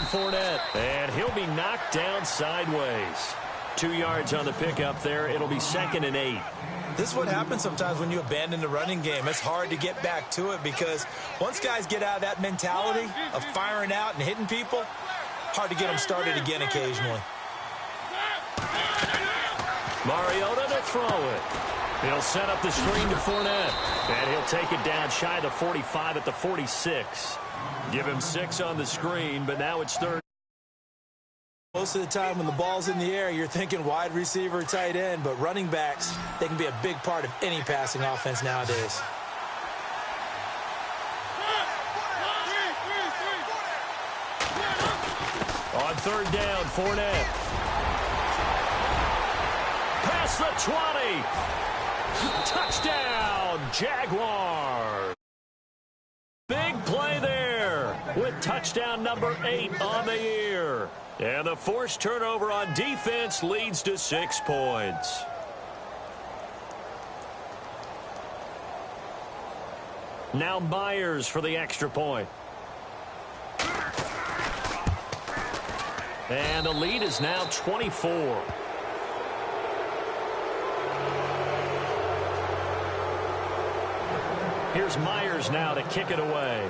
Fournette, and he'll be knocked down sideways. 2 yards on the pickup there. It'll be 2nd and 8. This is what happens sometimes when you abandon the running game. It's hard to get back to it because once guys get out of that mentality of firing out and hitting people, hard to get them started again occasionally. Mariota to throw it. He'll set up the screen to Fournette, and he'll take it down shy of the 45 at the 46. Give him 6 on the screen, but now it's 3rd. Most of the time when the ball's in the air, you're thinking wide receiver, tight end, but running backs, they can be a big part of any passing offense nowadays. On 3rd down, Fournette. Past the 20. Touchdown, Jaguars. Big play there with touchdown number 8 on the year. And the forced turnover on defense leads to 6 points. Now Myers for the extra point. And the lead is now 24. Here's Myers now to kick it away.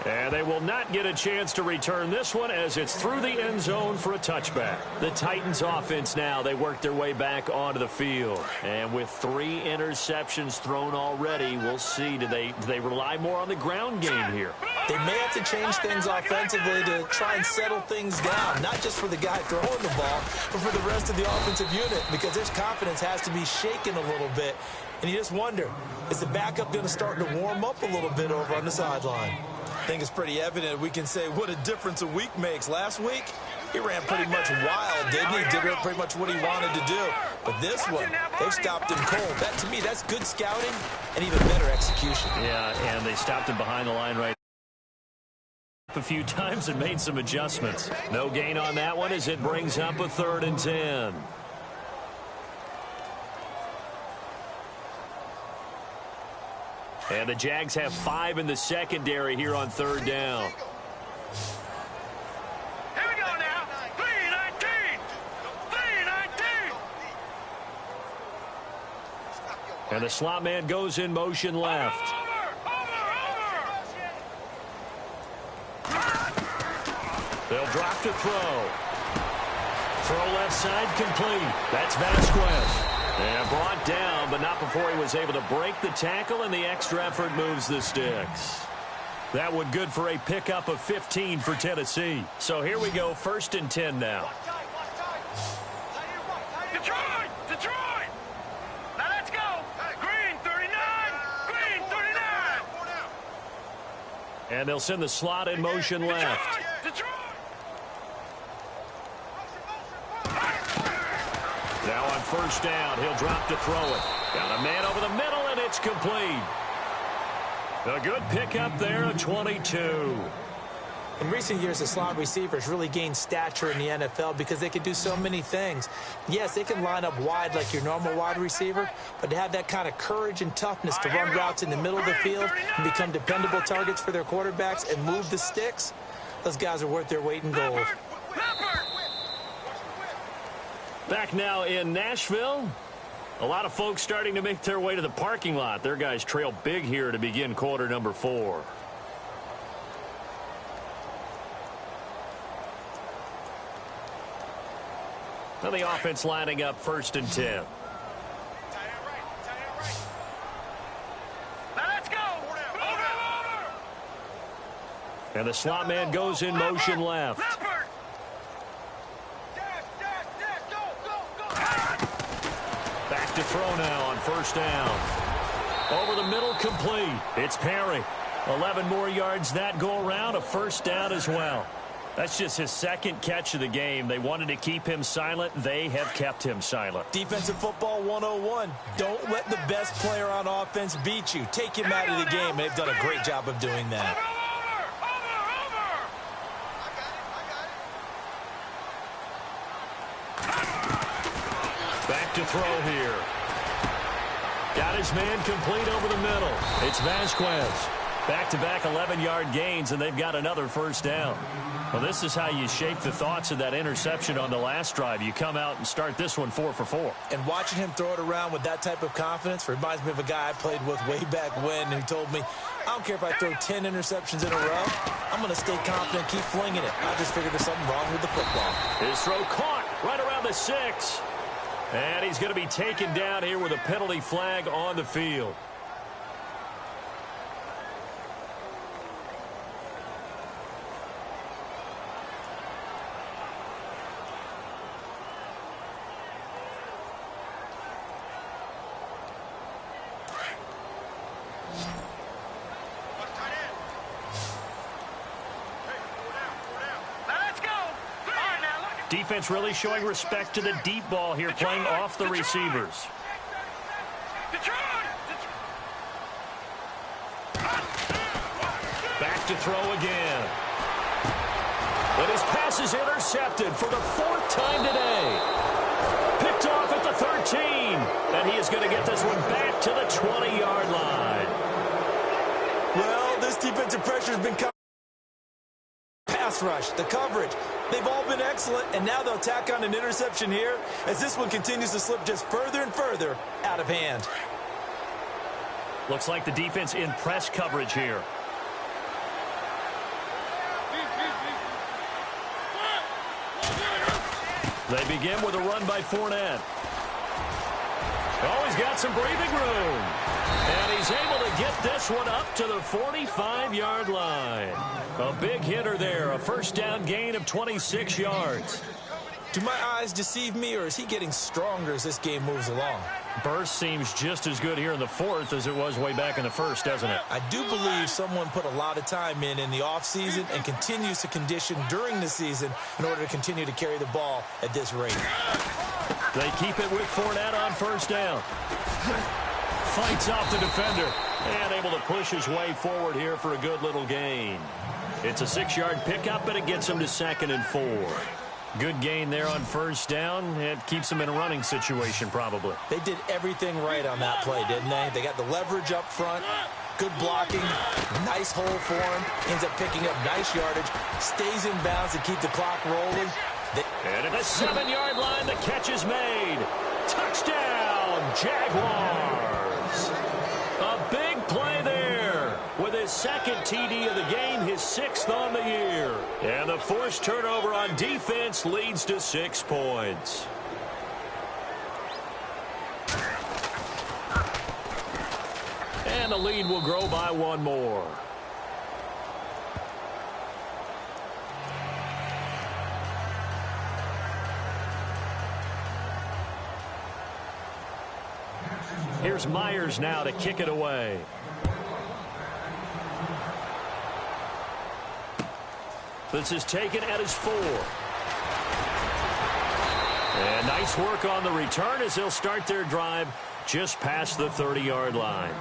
And they will not get a chance to return this one as it's through the end zone for a touchback. The Titans offense now, they work their way back onto the field. And with 3 interceptions thrown already, we'll see, do they rely more on the ground game here? They may have to change things offensively to try and settle things down, not just for the guy throwing the ball, but for the rest of the offensive unit, because their confidence has to be shaken a little bit. And you just wonder, is the backup going to start to warm up a little bit over on the sideline? I think it's pretty evident. We can say what a difference a week makes. Last week, he ran pretty much wild, didn't he? Did pretty much what he wanted to do. But this one, they've stopped him cold. That, to me, that's good scouting and even better execution. Yeah, and they stopped him behind the line right a few times and made some adjustments. No gain on that one as it brings up a 3rd and 10. And the Jags have 5 in the secondary here on 3rd down. Here we go now. 3-19. 3-19. And the slot man goes in motion left. They'll drop to throw. Throw left side complete. That's Vasquez. And brought down, but not before he was able to break the tackle, and the extra effort moves the sticks. That one good for a pickup of 15 for Tennessee. So here we go, 1st and 10 now. Detroit! Detroit! Now let's go! Green 39! Green 39! And they'll send the slot in motion left. Detroit! Now on 1st down, he'll drop to throw it. Got a man over the middle, and it's complete. A good pickup there, a 22. In recent years, the slot receivers really gained stature in the NFL because they can do so many things. Yes, they can line up wide like your normal wide receiver, but to have that kind of courage and toughness to run routes in the middle of the field and become dependable targets for their quarterbacks and move the sticks, those guys are worth their weight in gold. Back now in Nashville. A lot of folks starting to make their way to the parking lot. Their guys trail big here to begin quarter number 4. Now the offense lining up 1st and 10. Now let's go! Over! And the slot man goes in motion left. Back to throw now on 1st down. Over the middle, complete. It's Perry. 11 more yards that go around, a 1st down as well. That's just his 2nd catch of the game. They wanted to keep him silent. They have kept him silent. Defensive football 101. Don't let the best player on offense beat you. Take him out of the game. They've done a great job of doing that. Back to throw here. Got his man complete over the middle. It's Vasquez. Back-to-back 11-yard gains, and they've got another first down. Well, this is how you shape the thoughts of that interception on the last drive. You come out and start this one 4 for 4. And watching him throw it around with that type of confidence reminds me of a guy I played with way back when who told me, I don't care if I throw 10 interceptions in a row. I'm going to stay confident, keep flinging it. I just figured there's something wrong with the football. His throw caught right around the 6. And he's going to be taken down here with a penalty flag on the field. Defense really showing respect to the deep ball here, playing off the receivers. Back to throw again. But his pass is intercepted for the 4th time today. Picked off at the 13. And he is going to get this one back to the 20-yard line. Well, this defensive pressure has been coming. Pass rush, the coverage. They've all been excellent, and now they'll tack on an interception here as this one continues to slip just further and further out of hand. Looks like the defense in press coverage here. They begin with a run by Fournette. Oh, he's got some breathing room. And he's able to get this one up to the 45-yard line. A big hitter there, a first down gain of 26 yards. Do my eyes deceive me, or is he getting stronger as this game moves along? Burst seems just as good here in the 4th as it was way back in the 1st, doesn't it? I do believe someone put a lot of time in the offseason and continues to condition during the season in order to continue to carry the ball at this rate. They keep it with Fournette on first down. Fights off the defender and able to push his way forward here for a good little gain. It's a 6-yard pickup, but it gets him to 2nd and 4. Good gain there on first down. It keeps them in a running situation probably. They did everything right on that play, didn't they? They got the leverage up front, good blocking, nice hole for him, ends up picking up nice yardage, stays in bounds to keep the clock rolling. And at the 7-yard line, the catch is made. Touchdown, Jaguars. A big play there with his 2nd TD of the game, his 6th on the year. And the forced turnover on defense leads to 6 points. And the lead will grow by 1 more. Here's Myers now to kick it away. This is taken at his 4. And nice work on the return as they'll start their drive just past the 30-yard line.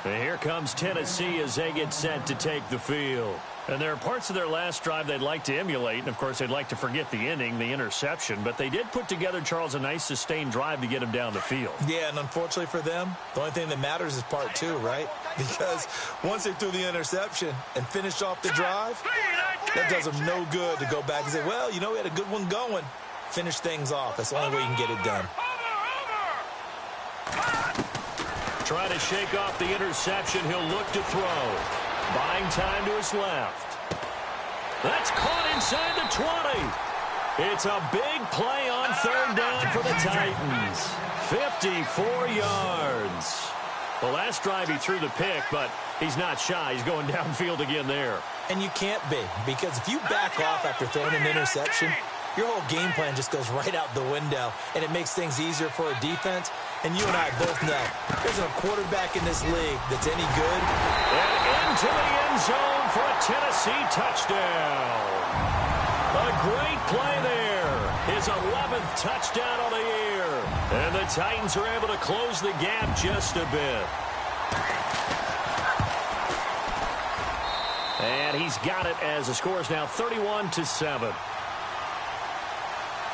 And here comes Tennessee as they get set to take the field. And there are parts of their last drive they'd like to emulate. And, of course, they'd like to forget the inning, the interception. But they did put together, Charles, a nice sustained drive to get him down the field. Yeah, and unfortunately for them, the only thing that matters is part 2, right? Because once they threw the interception and finished off the drive, that does them no good to go back and say, well, you know, we had a good one going. Finish things off. That's the only way you can get it done. Trying to shake off the interception. He'll look to throw. Buying time to his left. That's caught inside the 20. It's a big play on 3rd down for the Titans. 54 yards. The last drive he threw the pick, but he's not shy. He's going downfield again there. And you can't be, because if you back off after throwing an interception, your whole game plan just goes right out the window, and it makes things easier for a defense. And you and I both know there's a quarterback in this league that's any good. And into the end zone for a Tennessee touchdown. A great play there. His 11th touchdown of the year. And the Titans are able to close the gap just a bit. And he's got it as the score is now 31-7.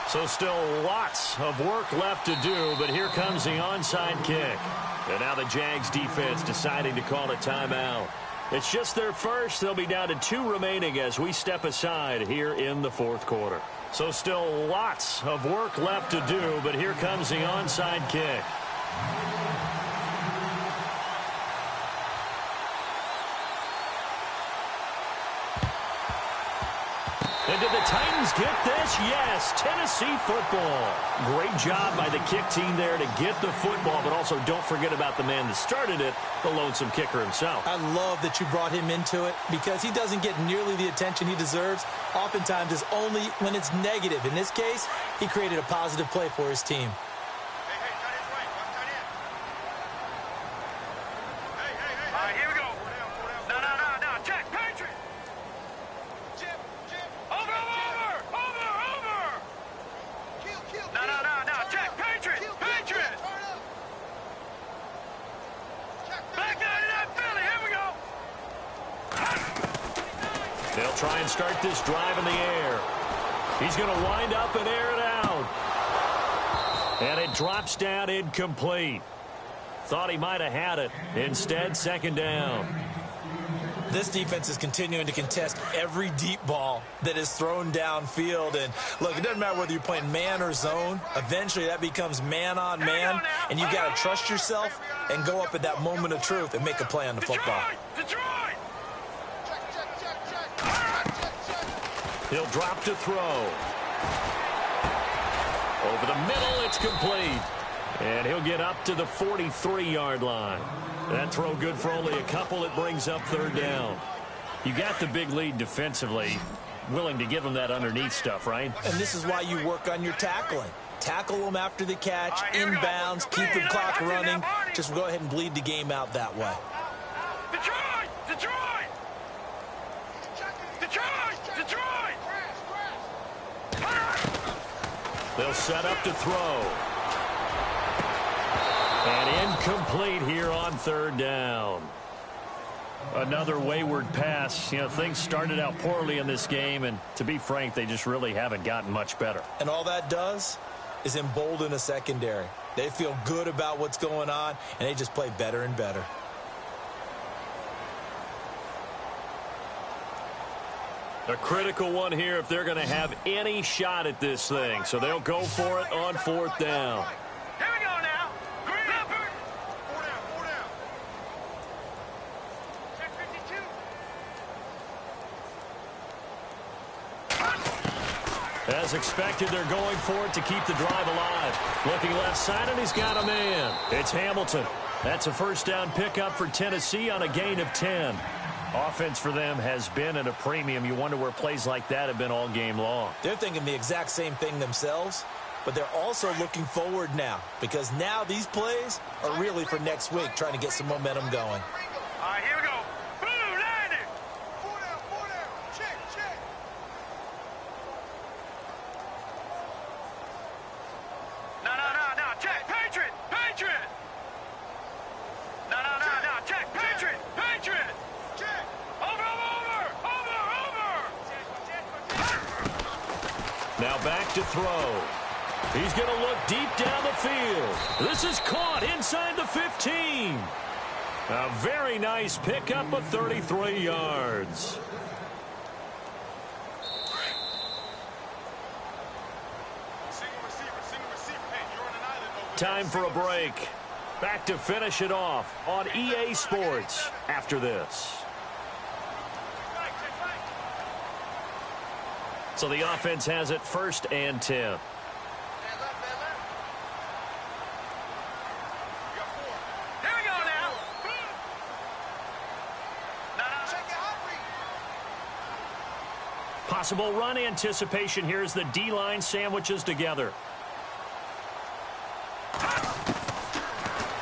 So still lots of work left to do, but here comes the onside kick. And now the Jags defense deciding to call a timeout. It's just their first. They'll be down to 2 remaining as we step aside here in the fourth quarter. So still lots of work left to do, but here comes the onside kick. And did the Titans get this? Yes, Tennessee football. Great job by the kick team there to get the football, but also don't forget about the man that started it, the lonesome kicker himself. I love that you brought him into it because he doesn't get nearly the attention he deserves. Oftentimes it's only when it's negative. In this case, he created a positive play for his team. They'll try and start this drive in the air. He's going to wind up and air it out. And it drops down incomplete. Thought he might have had it. Instead, second down. This defense is continuing to contest every deep ball that is thrown downfield. And, look, it doesn't matter whether you're playing man or zone. Eventually, that becomes man-on-man. And you've got to trust yourself and go up at that moment of truth and make a play on the football. He'll drop to throw. Over the middle, it's complete. And he'll get up to the 43-yard line. That throw good for only a couple. It brings up third down. You got the big lead defensively. Willing to give them that underneath stuff, right? And this is why you work on your tackling. Tackle them after the catch, inbounds, keep the clock running. Just go ahead and bleed the game out that way. They'll set up to throw. And incomplete here on third down. Another wayward pass. You know, things started out poorly in this game, and to be frank, they just really haven't gotten much better. And all that does is embolden a secondary. They feel good about what's going on, and they just play better and better. A critical one here if they're going to have any shot at this thing. So they'll go for it on fourth down. Here we go now. Green upper. 4 down. Check 52. As expected, they're going for it to keep the drive alive. Looking left side, and he's got a man. It's Hamilton. That's a first down pickup for Tennessee on a gain of 10. Offense for them has been at a premium. You wonder where plays like that have been all game long. They're thinking the exact same thing themselves, but they're also looking forward now because now these plays are really for next week, trying to get some momentum going. All right, here we go. Blue, landing. 4 down. Check. No. Check. Patriot. No. Check. Patriot. Check. Over. Now back to throw. He's going to look deep down the field. This is caught inside the 15. A very nice pickup of 33 yards. Time for a break. Back to finish it off on EA Sports after this. So the offense has it first and 10. Possible run anticipation here as the D-line sandwiches together.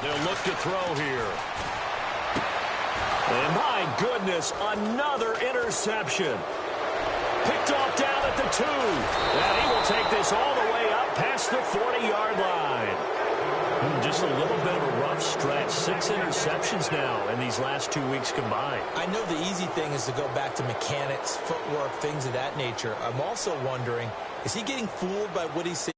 They'll look to throw here. And my goodness, another interception. Picked off down at the 2. And he will take this all the way up past the 40-yard line. Just a little bit of a rough stretch. 6 interceptions now in these last 2 weeks combined. I know the easy thing is to go back to mechanics, footwork, things of that nature. I'm also wondering, is he getting fooled by what he's seeing?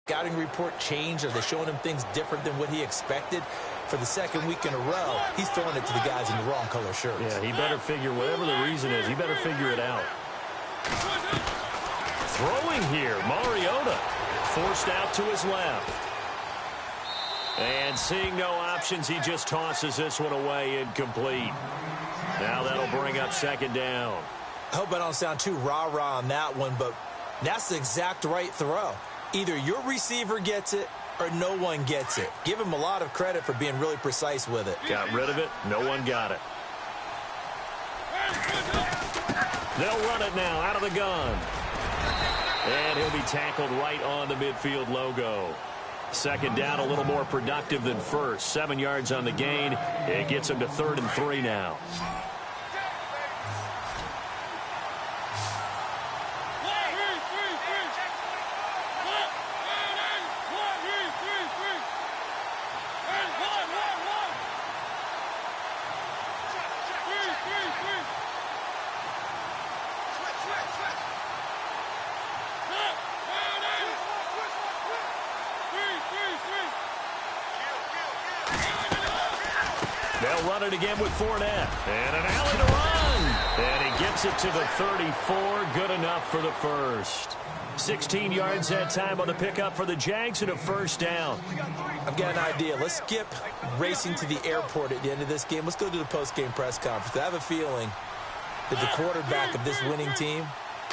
Scouting report changed? Are they showing him things different than what he expected? For the second week in a row, he's throwing it to the guys in the wrong color shirts. Yeah, he better figure, whatever the reason is, he better figure it out. Throwing here, Mariota forced out to his left. And seeing no options, he just tosses this one away, incomplete. Now that'll bring up second down. I hope I don't sound too rah-rah on that one, but that's the exact right throw. Either your receiver gets it or no one gets it. Give him a lot of credit for being really precise with it. Got rid of it. No one got it. They'll run it now out of the gun. And he'll be tackled right on the midfield logo. Second down, a little more productive than first. 7 yards on the gain. It gets him to 3rd and 3 now. They'll run it again with Fournette. And an alley to run. And he gets it to the 34. Good enough for the first. 16 yards that time on the pickup for the Jags and a first down. I've got an idea. Let's skip racing to the airport at the end of this game. Let's go to the post-game press conference. I have a feeling that the quarterback of this winning team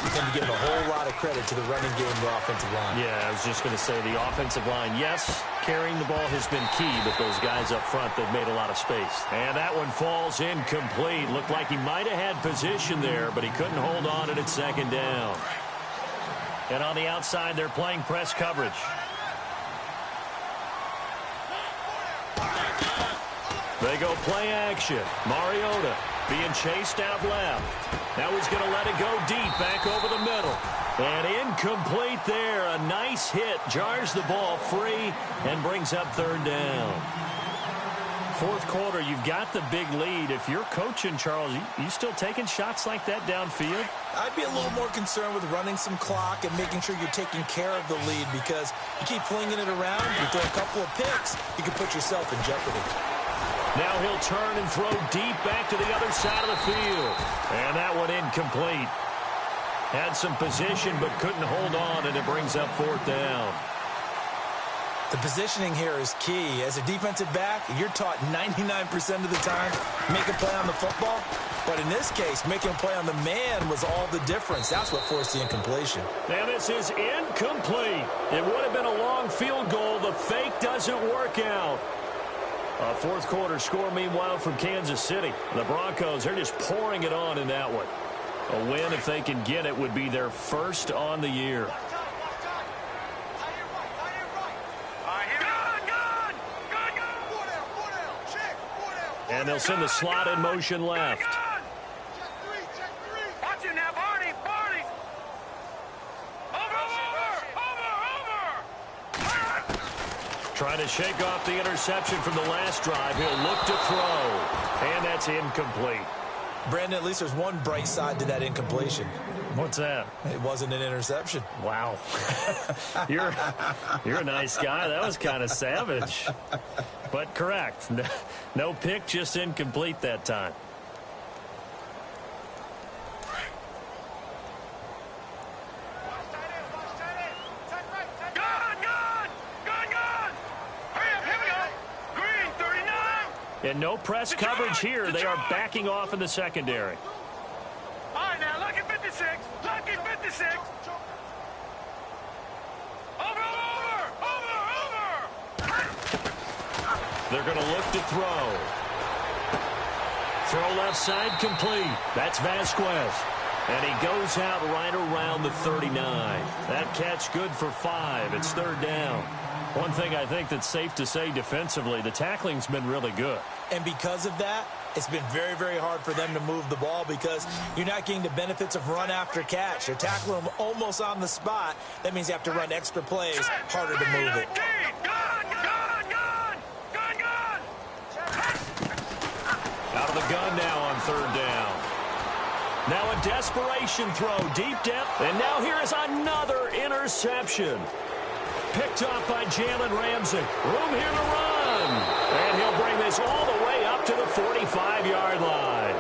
is going to give a whole lot of credit to the running game and the offensive line. Yeah, I was just going to say the offensive line, yes, carrying the ball has been key, but those guys up front, they've made a lot of space. And that one falls incomplete. Looked like he might have had position there, but he couldn't hold on and it's second down. And on the outside, they're playing press coverage. They go play action. Mariota being chased out left. Now he's going to let it go deep back over the middle. And incomplete there. A nice hit. Jars the ball free and brings up 3rd down. 4th quarter, you've got the big lead. If you're coaching, Charles, you still taking shots like that downfield? I'd be a little more concerned with running some clock and making sure you're taking care of the lead, because you keep flinging it around, you throw a couple of picks, you can put yourself in jeopardy. Now he'll turn and throw deep back to the other side of the field. And that one incomplete. Had some position but couldn't hold on, and it brings up 4th down. The positioning here is key. As a defensive back, you're taught 99% of the time, make a play on the football. But in this case, making a play on the man was all the difference. That's what forced the incompletion. And this is incomplete. It would have been a long field goal. The fake doesn't work out. A 4th quarter score, meanwhile, from Kansas City. The Broncos, they're just pouring it on in that one. A win, if they can get it, would be their first on the year. And they'll send the slot in motion left. Watch it now, Barney. Over. Trying to shake off the interception from the last drive. He'll look to throw. And that's incomplete. Brandon, at least there's one bright side to that incompletion. What's that? It wasn't an interception. Wow. You're a nice guy. That was kind of savage. But correct. No pick, just incomplete that time. And no press coverage here. They are backing off in the secondary. All right, now, lucky 56. Lucky 56. Over. They're going to look to throw. Throw left side complete. That's Vasquez. And he goes out right around the 39. That catch good for 5. It's 3rd down. One thing I think that's safe to say defensively, the tackling's been really good. And because of that, it's been very, very hard for them to move the ball, because you're not getting the benefits of run after catch. You're tackling them almost on the spot. That means you have to run extra plays, harder to move it. gun now on third down. Now a desperation throw, deep depth, and now here is another interception. Picked off by Jalen Ramsey. Room here to run. And he'll bring this all the way up to the 45-yard line.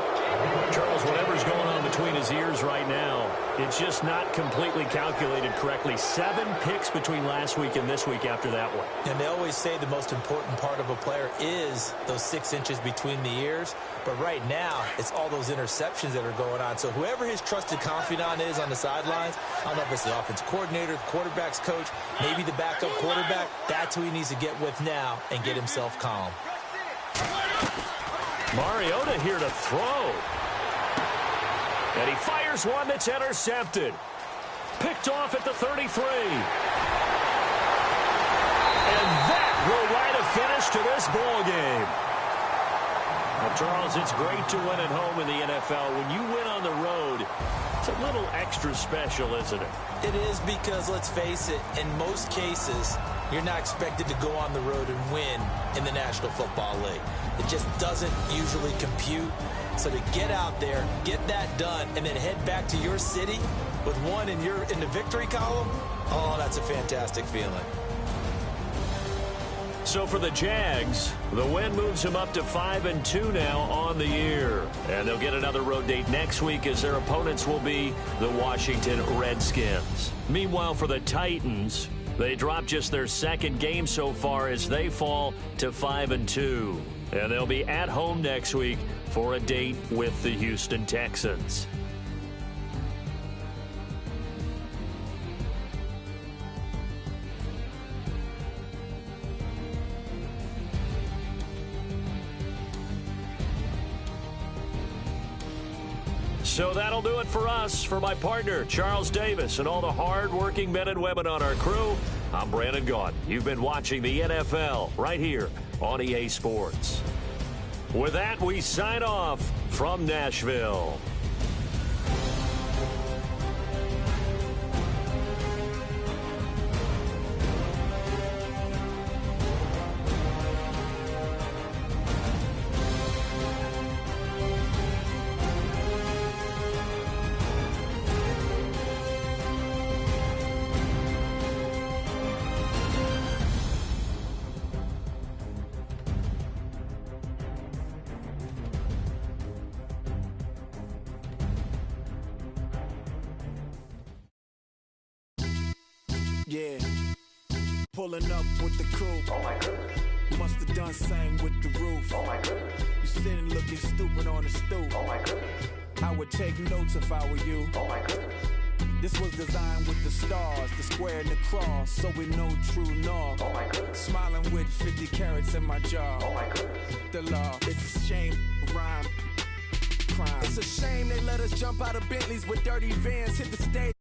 Charles, whatever's going on between his ears right now, it's just not completely calculated correctly. 7 picks between last week and this week after that one. And they always say the most important part of a player is those 6 inches between the ears. But right now, it's all those interceptions that are going on. So whoever his trusted confidant is on the sidelines, I don't know if it's the offensive coordinator, the quarterback's coach, maybe the backup quarterback, that's who he needs to get with now and get himself calm. Mariota here to throw. And he fires one that's intercepted. Picked off at the 33. And that will write a finish to this ball game. Well, Charles, it's great to win at home in the NFL. When you win on the road, it's a little extra special, isn't it? It is, because, let's face it, in most cases, you're not expected to go on the road and win in the National Football League. It just doesn't usually compute. So to get out there, get that done, and then head back to your city with one in the victory column, oh, that's a fantastic feeling. So for the Jags, the win moves them up to 5-2 now on the year. And they'll get another road date next week as their opponents will be the Washington Redskins. Meanwhile, for the Titans, they dropped just their 2nd game so far as they fall to 5-2. And they'll be at home next week for a date with the Houston Texans. So that'll do it for us. For my partner, Charles Davis, and all the hard-working men and women on our crew, I'm Brandon Gaudin. You've been watching the NFL right here on EA Sports. With that, we sign off from Nashville. Yeah, pulling up with the coupe. Oh my goodness. Must have done same with the roof. Oh my goodness. You sitting looking stupid on the stoop. Oh my goodness. I would take notes if I were you. Oh my goodness. This was designed with the stars, the square and the cross, so we know true north. Oh my goodness. Smiling with 50 carats in my jaw. Oh my goodness. The law, it's a shame, rhyme, crime. It's a shame they let us jump out of Bentleys with dirty vans, hit the stage.